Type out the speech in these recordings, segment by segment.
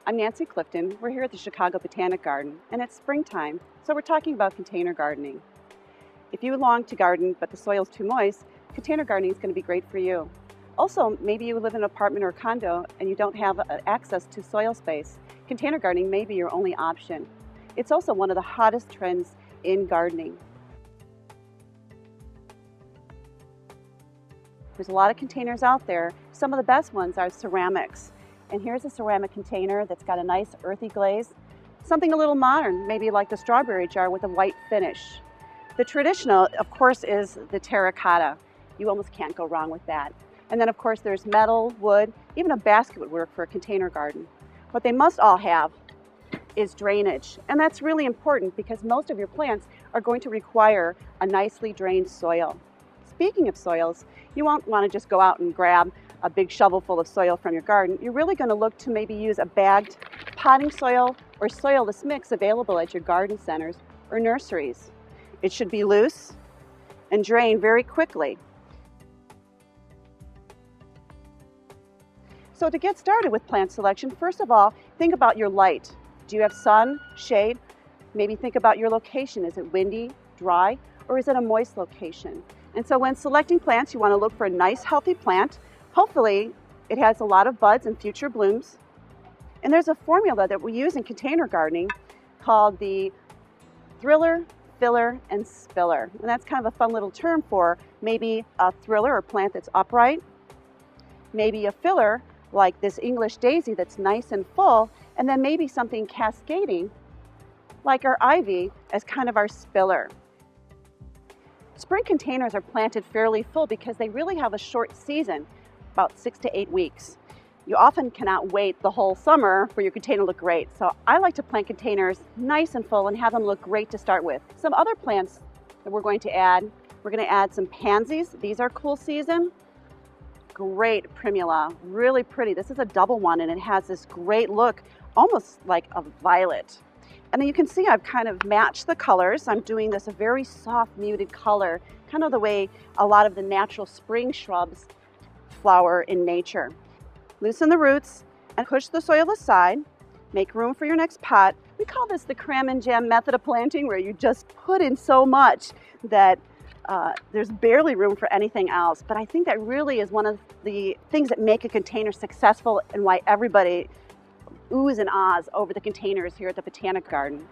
I'm Nancy Clifton. We're here at the Chicago Botanic Garden, and it's springtime, so we're talking about container gardening. If you long to garden but the soil's too moist, container gardening is going to be great for you. Also, maybe you live in an apartment or condo and you don't have access to soil space. Container gardening may be your only option. It's also one of the hottest trends in gardening. There's a lot of containers out there. Some of the best ones are ceramics. And here's a ceramic container that's got a nice earthy glaze. Something a little modern, maybe like the strawberry jar with a white finish. The traditional, of course, is the terracotta. You almost can't go wrong with that. And then, of course, there's metal, wood, even a basket would work for a container garden. What they must all have is drainage. And that's really important because most of your plants are going to require a nicely drained soil. Speaking of soils, you won't want to just go out and grab a big shovel full of soil from your garden. You're really going to look to maybe use a bagged potting soil or soilless mix available at your garden centers or nurseries. It should be loose and drain very quickly. So to get started with plant selection, first of all, think about your light. Do you have sun, shade? Maybe think about your location. Is it windy, dry, or is it a moist location? And so when selecting plants, you want to look for a nice, healthy plant. Hopefully, it has a lot of buds and future blooms. And there's a formula that we use in container gardening called the thriller, filler, and spiller. And that's kind of a fun little term for maybe a thriller or plant that's upright, maybe a filler like this English daisy that's nice and full, and then maybe something cascading like our ivy as kind of our spiller. Spring containers are planted fairly full because they really have a short season, about 6 to 8 weeks. You often cannot wait the whole summer for your container to look great. So I like to plant containers nice and full and have them look great to start with. Some other plants that we're going to add some pansies. These are cool season. Great primula, really pretty. This is a double one and it has this great look, almost like a violet. And then you can see I've kind of matched the colors. I'm doing this a very soft muted color, kind of the way a lot of the natural spring shrubs flower in nature. Loosen the roots and push the soil aside. Make room for your next pot. We call this the cram and jam method of planting, where you just put in so much that there's barely room for anything else. But I think that really is one of the things that make a container successful and why everybody oohs and ahs over the containers here at the Botanic Garden.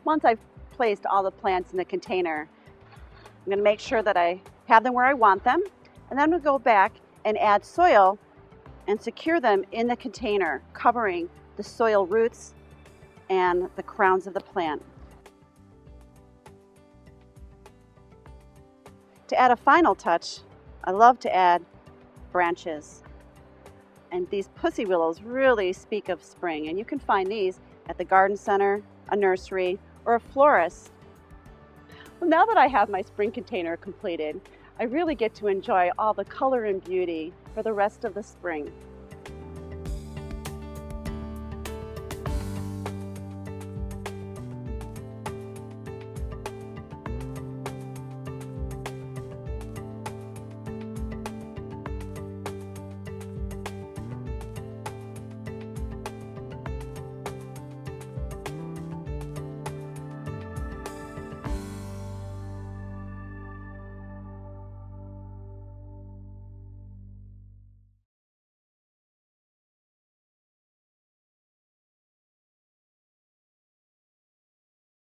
Once I've placed all the plants in the container, I'm going to make sure that I have them where I want them, and then we'll go back and add soil and secure them in the container, covering the soil roots and the crowns of the plant. To add a final touch, I love to add branches. And these pussy willows really speak of spring, and you can find these at the garden center, a nursery, or a florist. Well, now that I have my spring container completed, I really get to enjoy all the color and beauty for the rest of the spring.